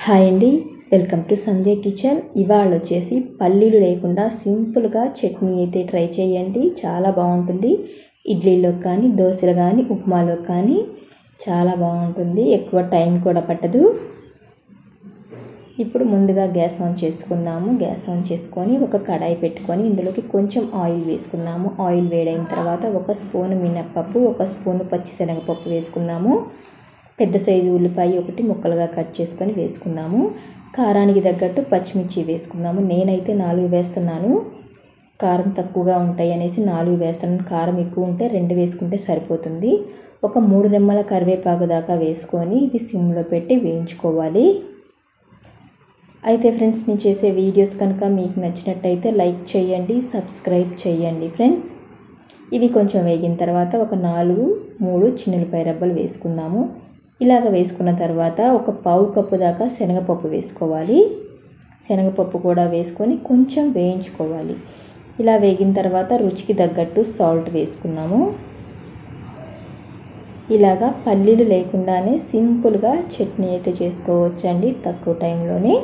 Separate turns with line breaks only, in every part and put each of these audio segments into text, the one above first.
Hi అండి, welcome to Sanjay kitchen. ఇవాళ వచ్చేసి పల్లీలు లేకుండా సింపుల్గా చట్నీ అయితే ట్రై చేయండి. చాలా బాగుంటుంది. ఇడ్లీలో కానీ, దోశలు కానీ, ఉప్మాలో కానీ చాలా బాగుంటుంది. ఎక్కువ టైం కూడా పట్టదు. ఇప్పుడు ముందుగా గ్యాస్ ఆన్ చేసుకుందాము. గ్యాస్ ఆన్ చేసుకొని ఒక కడాయి పెట్టుకొని ఇందులోకి కొంచెం ఆయిల్ వేసుకుందాము. ఆయిల్ వేడైన తర్వాత ఒక స్పూన్ మినప్పప్పు, ఒక స్పూన్ పచ్చిశనగపప్పు వేసుకుందాము. పెద్ద సైజు ఉల్లిపాయ ఒకటి ముక్కలుగా కట్ చేసుకొని వేసుకుందాము. కారానికి తగ్గట్టు పచ్చిమిర్చి వేసుకుందాము. నేనైతే 4 వేస్తున్నాను. కారం తక్కువగా ఉంటాయి అనేసి 4 వేస్తున్నాను. కారం ఎక్కువ ఉంటే 2 వేసుకుంటే సరిపోతుంది. ఒక 3 రెమ్మల కరివేపాకు దాకా వేసుకొని ఇది సిమ్లో పెట్టి వేయించుకోవాలి. అయితే ఫ్రెండ్స్, నేను చేసే వీడియోస్ కనుక మీకు నచ్చినట్టయితే లైక్ చేయండి, సబ్స్క్రైబ్ చేయండి ఫ్రెండ్స్. ఇవి కొంచెం వేగిన తర్వాత ఒక 3 చిన్నులపాయ రబ్బలు వేసుకుందాము. ఇలాగ వేసుకున్న తర్వాత ఒక పావు కప్పు దాకా శనగపప్పు వేసుకోవాలి. శనగపప్పు కూడా వేసుకొని కొంచెం వేయించుకోవాలి. ఇలా వేగిన తర్వాత రుచికి తగ్గట్టు సాల్ట్ వేసుకున్నాము. ఇలాగా పల్లీలు లేకుండానే సింపుల్గా చట్నీ అయితే చేసుకోవచ్చండి తక్కువ టైంలోనే.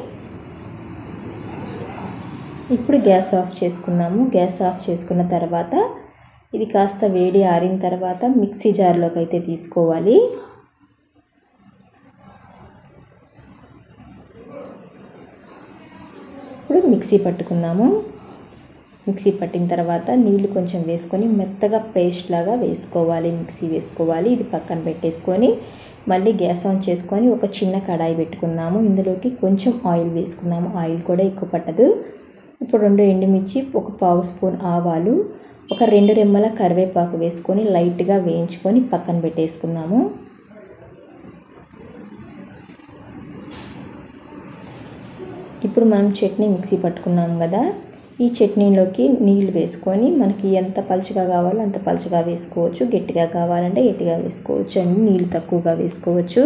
ఇప్పుడు గ్యాస్ ఆఫ్ చేసుకున్నాము. గ్యాస్ ఆఫ్ చేసుకున్న తర్వాత ఇది కాస్త వేడి ఆరిన తర్వాత మిక్సీ జార్లోకి అయితే తీసుకోవాలి. ఇప్పుడు మిక్సీ పట్టుకుందాము. మిక్సీ పట్టిన తర్వాత నీళ్లు కొంచెం వేసుకొని మెత్తగా పేస్ట్ లాగా వేసుకోవాలి. మిక్సీ వేసుకోవాలి. ఇది పక్కన పెట్టేసుకొని మళ్ళీ గ్యాస్ ఆన్ చేసుకొని ఒక చిన్న కడాయి పెట్టుకుందాము. ఇందులోకి కొంచెం ఆయిల్ వేసుకుందాము. ఆయిల్ కూడా ఎక్కువ పట్టదు. ఇప్పుడు 2 ఎండుమిర్చి, ఒక పావు స్పూన్ ఆవాలు, ఒక 2 రెమ్మల కరివేపాకు వేసుకొని లైట్గా వేయించుకొని పక్కన పెట్టేసుకుందాము. ఇప్పుడు మనం చట్నీ మిక్సీ పట్టుకున్నాం కదా, ఈ చట్నీలోకి నీళ్లు వేసుకొని మనకి ఎంత పలుచగా కావాలో అంత పలుచగా వేసుకోవచ్చు. గట్టిగా కావాలంటే గట్టిగా వేసుకోవచ్చు అండి. నీళ్ళు తక్కువగా వేసుకోవచ్చు.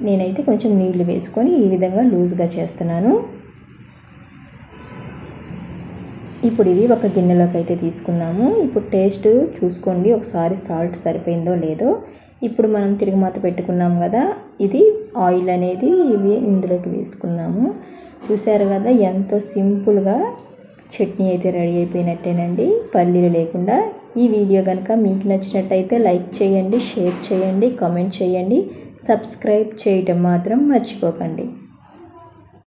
నేనైతే కొంచెం నీళ్లు వేసుకొని ఈ విధంగా లూజ్గా చేస్తున్నాను. ఇప్పుడు ఇది ఒక గిన్నెలోకి అయితే తీసుకున్నాము. ఇప్పుడు టేస్ట్ చూసుకోండి ఒకసారి, సాల్ట్ సరిపోయిందో లేదో. ఇప్పుడు మనం తిరుగుమాత పెట్టుకున్నాం కదా, ఇది ఆయిల్ అనేది ఇవి ఇందులోకి వేసుకున్నాము. చూసారు కదా, ఎంతో సింపుల్గా చట్నీ అయితే రెడీ అయిపోయినట్టేనండి పల్లీలు లేకుండా. ఈ వీడియో కనుక మీకు నచ్చినట్టయితే లైక్ చేయండి, షేర్ చేయండి, కామెంట్ చేయండి, సబ్స్క్రైబ్ చేయటం మాత్రం మర్చిపోకండి.